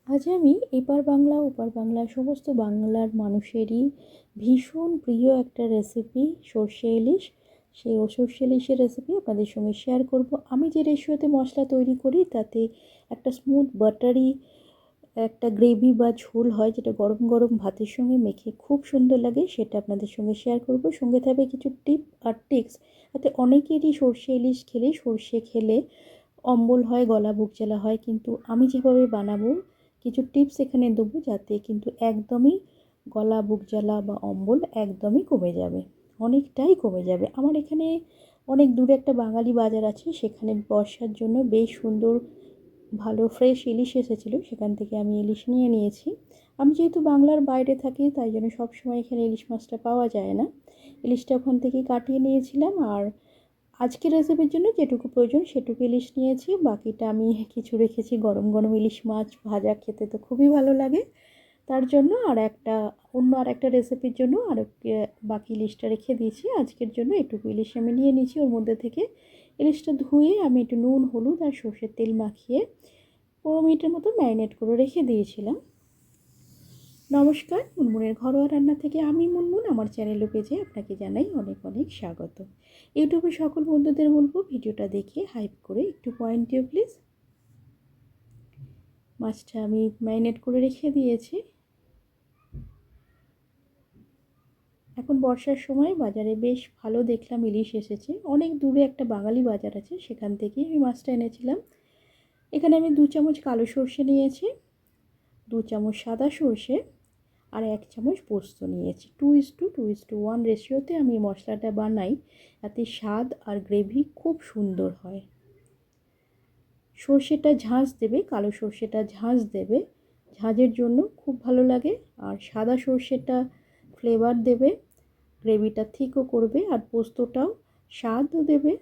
আজ আমি এপার বাংলা ওপার বাংলা সমস্ত বাংলার মানুষেরই ভীষণ প্রিয় একটা রেসিপি সর্ষে ইলিশ। সেই সর্ষে ইলিশের রেসিপি আপনাদের সঙ্গে শেয়ার করব। আমি যে রেশিওতে মশলা তৈরি করি তাতে একটা স্মুথ বাটারি একটা গ্রেভি বা ঝোল হয়, যেটা গরম গরম ভাতের সঙ্গে মেখে খুব সুন্দর লাগে। সেটা আপনাদের সঙ্গে শেয়ার করব। সঙ্গে থাকবে কিছু টিপ আর টিক্স। তাতে অনেকেরই সর্ষে ইলিশ খেলে সর্ষে খেলে অম্বল হয়, গলা বুক জ্বালা হয়, কিন্তু আমি যেভাবে বানাবো কিছু টিপস এখানে দেবো, যাতে কিন্তু একদমই গলা বুক জ্বালা বা অম্বল একদমই কমে যাবে, অনেকটাই কমে যাবে। আমার এখানে অনেক দূরে একটা বাঙালি বাজার আছে, সেখানে বর্ষার জন্য বেশ সুন্দর ভালো ফ্রেশ ইলিশ এসেছিলো, সেখান থেকে আমি ইলিশ নিয়ে নিয়েছি। আমি যেহেতু বাংলার বাইরে থাকি তাই জন্য সবসময় এখানে ইলিশ মাছটা পাওয়া যায় না। ইলিশটা ওখান থেকেই কাটিয়ে নিয়েছিলাম, আর আজকের রেসিপির জন্য যেটুকু প্রয়োজন সেটুকু ইলিশ নিয়েছি, বাকিটা আমি কিছু রেখেছি। গরম গরম ইলিশ মাছ ভাজা খেতে তো খুবই ভালো লাগে, তার জন্য আর একটা রেসিপির জন্য বাকি ইলিশটা রেখে দিয়েছি। আজকের জন্য এটুকু ইলিশ আমি নিয়ে নিয়েছি। ওর মধ্যে থেকে ইলিশটা ধুয়ে আমি একটু নুন হলুদ আর সর্ষের তেল মাখিয়ে 15 মিনিটের মতো ম্যারিনেট করে রেখে দিয়েছিলাম। নমস্কার, মুনমুনের ঘরোয়া রান্না থেকে আমি মুনমুন। আমার চ্যানেল ও পেজে আপনাকে জানাই অনেক অনেক স্বাগত। ইউটিউবে সকল বন্ধুদের বলবো ভিডিওটা দেখে হাইপ করে একটু পয়েন্ট দিও প্লিজ। মাছটা আমি ম্যারিনেট করে রেখে দিয়েছি। এখন বর্ষার সময় বাজারে বেশ ভালো দেখলাম ইলিশ এসেছে। অনেক দূরে একটা বাঙালি বাজার আছে, সেখান থেকেই আমি মাছটা এনেছিলাম। এখানে আমি 2 চামচ কালো সর্ষে নিয়েছি, 2 চামচ সাদা সর্ষে আর 1 চামচ পোস্ত নিয়েছি। 2:1 রেশিওতে আমি মশলাটা বানাই, এতে স্বাদ আর গ্রেভি খুব সুন্দর হয়। সর্ষেটা ঝাঁঝ দেবে, কালো সর্ষেটা ঝাঁঝ দেবে, ঝাঁঝের জন্য খুব ভালো লাগে। আর সাদা সর্ষেটা ফ্লেভার দেবে, গ্রেভিটা থিকও করবে, আর পোস্তটাও স্বাদও দেবে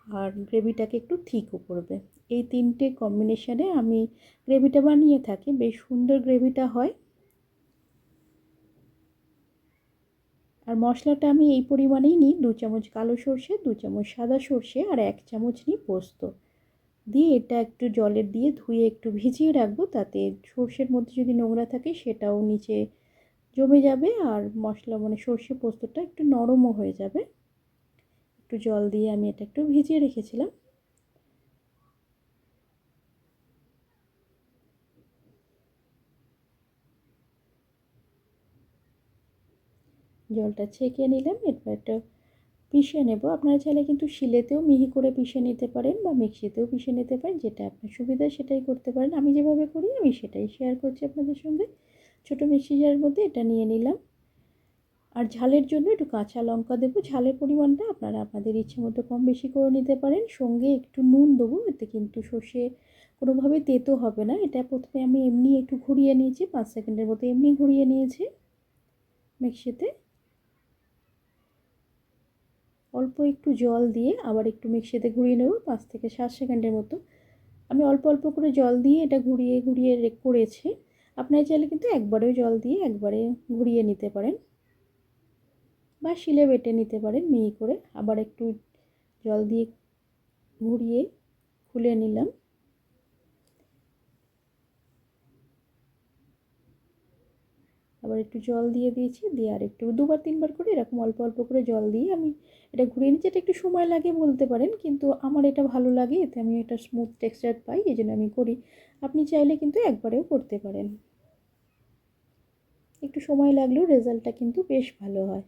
আর গ্রেভিটাকে একটু থিকও করবে। এই 3টে কম্বিনেশানে আমি গ্রেভিটা বানিয়ে থাকি, বেশ সুন্দর গ্রেভিটা হয়। আর মশলাটা আমি এই পরিমাণেই নিই, 2 চামচ কালো সর্ষে, 2 চামচ সাদা সর্ষে আর 1 চামচ নিই পোস্ত দিয়ে এটা একটু জলের দিয়ে ধুয়ে একটু ভিজিয়ে রাখবো, তাতে সর্ষের মধ্যে যদি নোংরা থাকে সেটাও নিচে জমে যাবে আর মশলা সর্ষে পোস্তটা একটু নরমও হয়ে যাবে। একটু জল দিয়ে আমি এটা একটু ভিজিয়ে রেখেছিলাম। জলটা ছেঁকে নিলাম, এরপর একটা পিষে নেব। আপনারা চাইলে কিন্তু শিলেতেও মিহি করে পিষে নিতে পারেন বা মিক্সিতেও পিষে নিতে পারেন, যেটা আপনার সুবিধা সেটাই করতে পারেন। আমি যেভাবে করি আমি সেটাই শেয়ার করছি আপনাদের সঙ্গে। ছোটো মিক্সি জারের মধ্যে এটা নিয়ে নিলাম। আর ঝালের জন্য একটু কাঁচা লঙ্কা দেবো। ঝালের পরিমাণটা আপনারা আপনাদের ইচ্ছে মতো কম বেশি করে নিতে পারেন। সঙ্গে একটু নুন দেবো, এতে কিন্তু সর্ষে কোনোভাবে তেতো হবে না। এটা প্রথমে আমি এমনি একটু ঘুরিয়ে নিয়েছি, 5 সেকেন্ডের মতো এমনি ঘুরিয়ে নিয়েছি মিক্সিতে। অল্প একটু জল দিয়ে আবার একটু মিক্সিতে ঘুরিয়ে নেব 5 থেকে 7 সেকেন্ডের মতো। আমি অল্প অল্প করে জল দিয়ে এটা ঘুরিয়ে ঘুরিয়ে করেছি। আপনারা চাইলে কিন্তু একবারেও জল দিয়ে একবারে ঘুরিয়ে নিতে পারেন বা শিলে বেটে নিতে পারেন মিহি করে। আবার একটু জল দিয়ে ঘুরিয়ে খুলে নিলাম। আবার একটু জল দিয়ে দিয়েছি, দিয়ে আর একটু 2-3 বার করে এরকম অল্প অল্প করে জল দিয়ে আমি এটা ঘুরিয়ে নিচ্ছি। এটা একটু সময় লাগে বলতে পারেন, কিন্তু আমার এটা ভালো লাগে, এতে আমি একটা স্মুথ টেক্সচার পাই, এই জন্য আমি করি। আপনি চাইলে কিন্তু একবারেও করতে পারেন। একটু সময় লাগলেও রেজাল্টটা কিন্তু বেশ ভালো হয়।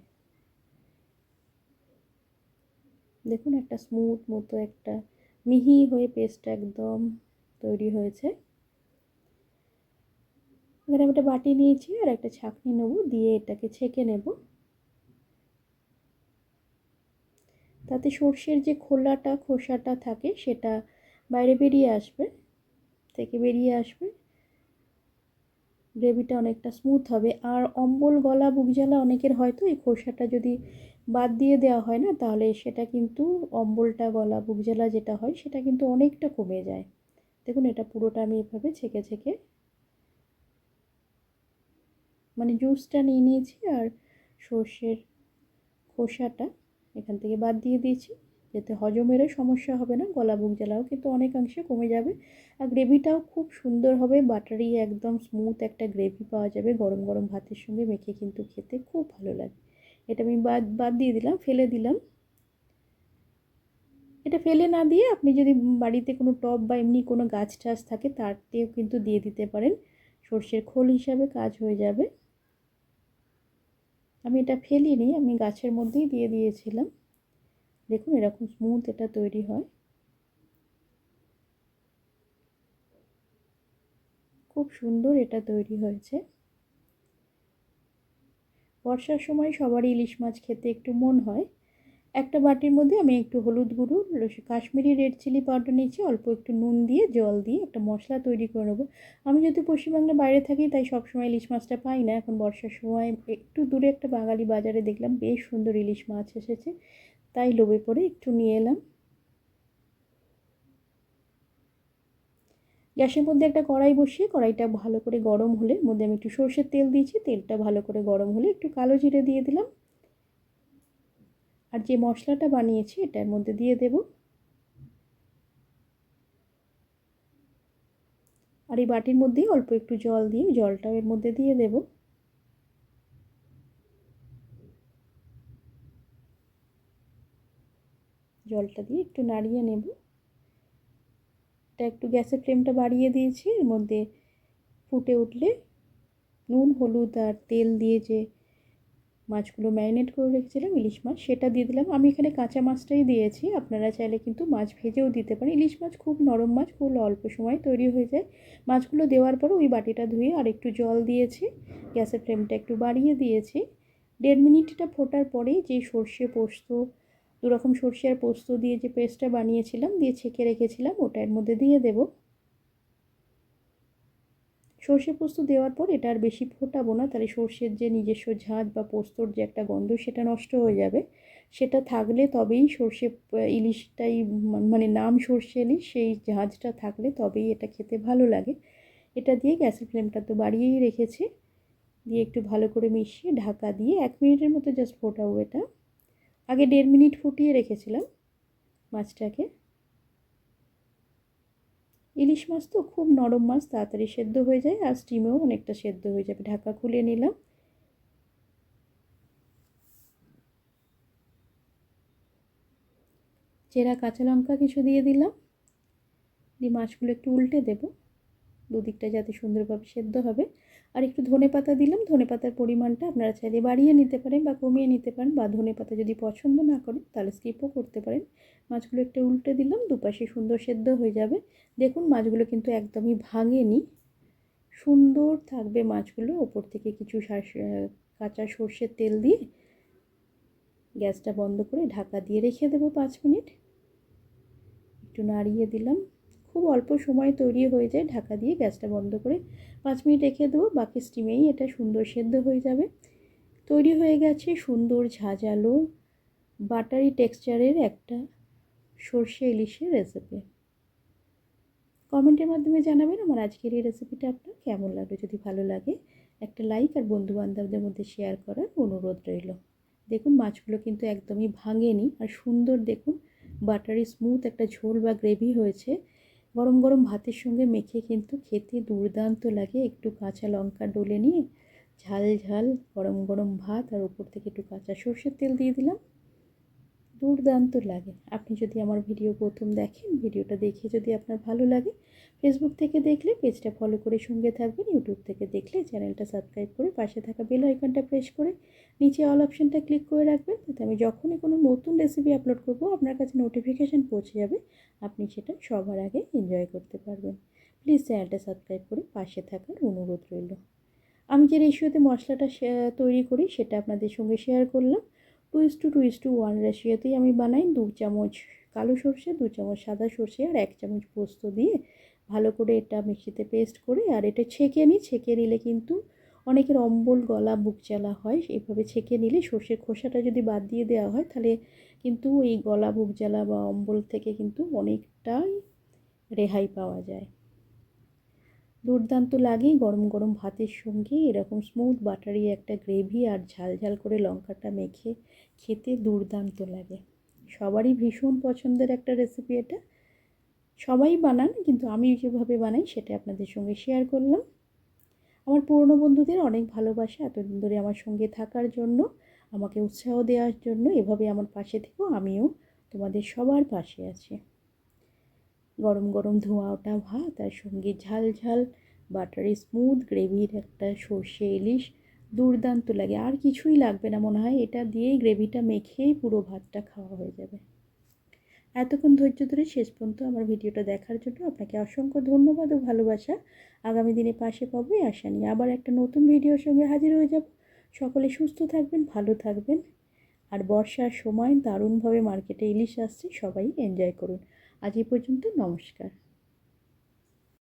দেখুন একটা স্মুথ মতো একটা মিহি হয়ে পেস্টটা একদম তৈরি হয়েছে। এখানে আমি একটা বাটি নিয়েছি আর একটা ছাঁকনি নেব, দিয়ে এটাকে ছেঁকে নেব। তাতে সর্ষের যে খোসাটা থাকে সেটা বাইরে বেরিয়ে আসবে, বেরিয়ে আসবে। গ্রেভিটা অনেকটা স্মুথ হবে। আর অম্বল গলা বুক জ্বালা অনেকের হয়তো এই খোসাটা যদি বাদ দিয়ে দেওয়া হয় না, তাহলে সেটা কিন্তু অম্বলটা গলা বুক জ্বালা যেটা হয় সেটা কিন্তু অনেকটা কমে যায়। দেখুন এটা পুরোটা আমি এভাবে ছেঁকে ছেঁকে জুসটা নিয়ে নিয়েছি, আর সর্ষের খোসাটা এখান থেকে বাদ দিয়ে দিয়েছি। যাতে হজমেরও সমস্যা হবে না, গলা বুক জ্বালাও কিন্তু অনেকাংশে কমে যাবে। আর গ্রেভিটাও খুব সুন্দর হবে, বাটারি একদম স্মুথ একটা গ্রেভি পাওয়া যাবে। গরম গরম ভাতের সঙ্গে মেখে কিন্তু খেতে খুব ভালো লাগে। এটা আমি বাদ বাদ দিয়ে দিলাম, ফেলে দিলাম। এটা ফেলে না দিয়ে আপনি যদি বাড়িতে কোনো টব বা এমনি কোনো গাছ টাছ থাকে তাতেও কিন্তু দিয়ে দিতে পারেন, সর্ষের খোল হিসাবে কাজ হয়ে যাবে। আমি এটা ফেলিনি, আমি গাছের মধ্যেই দিয়ে দিয়েছিলাম। দেখুন এরকম স্মুথ এটা তৈরি হয়, খুব সুন্দর এটা তৈরি হয়েছে। বর্ষার সময় সবারই ইলিশ মাছ খেতে একটু মন হয়। একটা বাটির মধ্যে আমি একটু হলুদ গুঁড়ো, কাশ্মীরি রেড চিলি পাউডার নিয়েছি, অল্প একটু নুন দিয়ে জল দিয়ে একটা মশলা তৈরি করে নেবো। আমি যেহেতু পশ্চিমবাংলার বাইরে থাকি তাই সবসময় ইলিশ মাছটা পাই না। এখন বর্ষার সময় একটু দূরে একটা বাঙালি বাজারে দেখলাম বেশ সুন্দর ইলিশ মাছ এসেছে, তাই লোভে পড়ে একটু নিয়ে এলাম। গ্যাসের মধ্যে একটা কড়াই বসিয়ে কড়াইটা ভালো করে গরম হলে মধ্যে আমি একটু সর্ষের তেল দিয়েছি, তেলটা ভালো করে গরম হলে একটু কালো জিরে দিয়ে দিলাম। আর যে মশলাটা বানিয়েছি এটার মধ্যে দিয়ে দেব। আর এই বাটির মধ্যেই অল্প একটু জল দিয়ে জলটাও এর মধ্যে দিয়ে দেব। জলটা দিয়ে একটু নাড়িয়ে নেব। এটা একটু গ্যাসের ফ্লেমটা বাড়িয়ে দিয়েছি। এর মধ্যে ফুটে উঠলে নুন হলুদ আর তেল দিয়ে যে মাছগুলো ম্যারিনেট করে রেখেছিলাম ইলিশ মাছ সেটা দিয়ে দিলাম। আমি এখানে কাঁচা মাছটাই দিয়েছি, আপনারা চাইলে কিন্তু মাছ ভেজেও দিতে পারেন। ইলিশ মাছ খুব নরম মাছ, খুব অল্প সময় তৈরি হয়ে যায়। মাছগুলো দেওয়ার পর ওই বাটিটা ধুয়ে আর একটু জল দিয়েছি, গ্যাসের ফ্লেমটা একটু বাড়িয়ে দিয়েছি। 1.5 মিনিটটা ফোটার পরেই যে সর্ষে পোস্ত, দুরকম সর্ষে আর পোস্ত দিয়ে যে পেস্টটা বানিয়েছিলাম দিয়ে ছেঁকে রেখেছিলাম ওটা এর মধ্যে দিয়ে দেবো। সর্ষে পোস্ত দেওয়ার পর এটা আর বেশি ফোটাবো না, তাহলে সর্ষের যে নিজস্ব ঝাঁঝ বা পোস্তর যে একটা গন্ধ সেটা নষ্ট হয়ে যাবে। সেটা থাকলে তবেই সর্ষে ইলিশটাই, মানে নাম সর্ষে ইলিশ, সেই ঝাঁঝটা থাকলে তবেই এটা খেতে ভালো লাগে। এটা দিয়ে গ্যাসের ফ্লেমটা তো বাড়িয়েই রেখেছি, দিয়ে একটু ভালো করে মিশিয়ে ঢাকা দিয়ে 1 মিনিটের মতো জাস্ট ফোটাবো এটা। আগে 1.5 মিনিট ফুটিয়ে রেখেছিলাম মাছটাকে। ইলিশ মাছ তো খুব নরম মাছ, তাড়াতাড়ি সেদ্ধ হয়ে যায় আর স্টিমেও অনেকটা সেদ্ধ হয়ে যাবে। ঢাকা খুলে নিলাম। চেরা কাঁচা লঙ্কা কিছু দিয়ে দিলাম, দিয়ে মাছগুলো একটু উল্টে দেবো, দুদিকটা যাতে সুন্দরভাবে সেদ্ধ হবে। আর একটু ধনেপাতা দিলাম। ধনেপাতার পরিমাণটা আপনারা চাইলে বাড়িয়ে নিতে পারেন বা কমিয়ে নিতে পারেন, বা ধনেপাতা যদি পছন্দ না করেন তাহলে স্কিপও করতে পারেন। মাছগুলো একটু উল্টে দিলাম, দুপাশে সুন্দর সেদ্ধ হয়ে যাবে। দেখুন মাছগুলো কিন্তু একদমই ভাঙেনি, সুন্দর থাকবে মাছগুলো। ওপর থেকে কিছু কাঁচা সর্ষের তেল দিয়ে গ্যাসটা বন্ধ করে ঢাকা দিয়ে রেখে দেবো 5 মিনিট। একটু নাড়িয়ে দিলাম, খুব অল্প সময় তৈরি হয়ে যায়। ঢাকা দিয়ে গ্যাসটা বন্ধ করে 5 মিনিট রেখে দেবো, বাকি স্টিমেই এটা সুন্দর সেদ্ধ হয়ে যাবে। তৈরি হয়ে গেছে সুন্দর ঝাঁঝালো বাটারি টেক্সচারের একটা সর্ষে ইলিশের রেসিপি। কমেন্টের মাধ্যমে জানাবেন আমার আজকের এই রেসিপিটা আপনার কেমন লাগলো। যদি ভালো লাগে একটা লাইক আর বন্ধুবান্ধবদের মধ্যে শেয়ার করার অনুরোধ রইল। দেখুন মাছগুলো কিন্তু একদমই ভাঙেনি, আর সুন্দর দেখুন বাটারি স্মুথ একটা ঝোল বা গ্রেভি হয়েছে। গরম গরম ভাতের সঙ্গে মেখে কিন্তু খেতে দুর্দান্ত লাগে। একটু কাঁচা লঙ্কা ডলে নিয়ে ঝাল ঝাল গরম গরম ভাত আর উপর থেকে একটু কাঁচা সর্ষের তেল দিয়ে দিলাম, দুর্দান্ত লাগে। আপনি যদি আমার ভিডিও প্রথম দেখেন, ভিডিওটা দেখে যদি আপনার ভালো লাগে, ফেসবুক থেকে দেখলে পেজটা ফলো করে সঙ্গে থাকবেন, ইউটিউব থেকে দেখলে চ্যানেলটা সাবস্ক্রাইব করে পাশে থাকা বেল আইকনটা প্রেস করে নিচে অল অপশানটা ক্লিক করে রাখবেন, যাতে আমি যখনই কোনো নতুন রেসিপি আপলোড করব আপনার কাছে নোটিফিকেশান পৌঁছে যাবে, আপনি সেটা সবার আগে এনজয় করতে পারবেন। প্লিজ চ্যানেলটা সাবস্ক্রাইব করে পাশে থাকার অনুরোধ রইল। আমি যে রেশিওতে মশলাটা তৈরি করি সেটা আপনাদের সঙ্গে শেয়ার করলাম। 2:1 রেশিওতেই আমি বানাই। 2 চামচ কালো সর্ষে, 2 চামচ সাদা সর্ষে আর 1 চামচ পোস্ত দিয়ে ভালো করে এটা মিক্সিতে পেস্ট করে আর এটা ছেঁকে নিই। ছেঁকে নিলে কিন্তু অনেকের অম্বল গলা বুক জ্বালা হয়, এইভাবে ছেঁকে নিলে সর্ষের খোসাটা যদি বাদ দিয়ে দেওয়া হয় তাহলে কিন্তু এই গলা বুক জ্বালা বা অম্বল থেকে কিন্তু অনেকটাই রেহাই পাওয়া যায়। দুর্দান্ত লাগে গরম গরম ভাতের সঙ্গে এরকম স্মুথ বাটারি একটা গ্রেভি আর ঝাল ঝাল করে লঙ্কাটা মেখে খেতে দুর্দান্ত লাগে। সবারই ভীষণ পছন্দের একটা রেসিপি এটা। সবাই বানান, কিন্তু আমি যেভাবে বানাই সেটা আপনাদের সঙ্গে শেয়ার করলাম। আমার পুরনো বন্ধুদের অনেক ভালোবাসা এতদিন ধরে আমার সঙ্গে থাকার জন্য, আমাকে উৎসাহ দেওয়ার জন্য। এভাবে আমার পাশে থেকেও আমিও তোমাদের সবার পাশে আছি। গরম গরম ধোঁয়া ওঠা ভাত, তার সঙ্গে ঝাল ঝাল বাটারি স্মুথ গ্রেভির একটা সর্ষে ইলিশ, দুর্দান্ত লাগে। আর কিছুই লাগবে না মনে হয়, এটা দিয়েই গ্রেভিটা মেখেই পুরো ভাতটা খাওয়া হয়ে যাবে। এতক্ষণ ধৈর্য ধরে শেষ পর্যন্ত আমার ভিডিওটা দেখার জন্য আপনাকে অসংখ্য ধন্যবাদ ও ভালোবাসা। আগামী দিনে পাশে পাবো এই আশা নিয়ে আবার একটা নতুন ভিডিওর সঙ্গে হাজির হয়ে যাব। সকলে সুস্থ থাকবেন, ভালো থাকবেন। আর বর্ষার সময় দারুণভাবে মার্কেটে ইলিশ আসছে, সবাই এনজয় করুন। আজ এই পর্যন্ত, নমস্কার।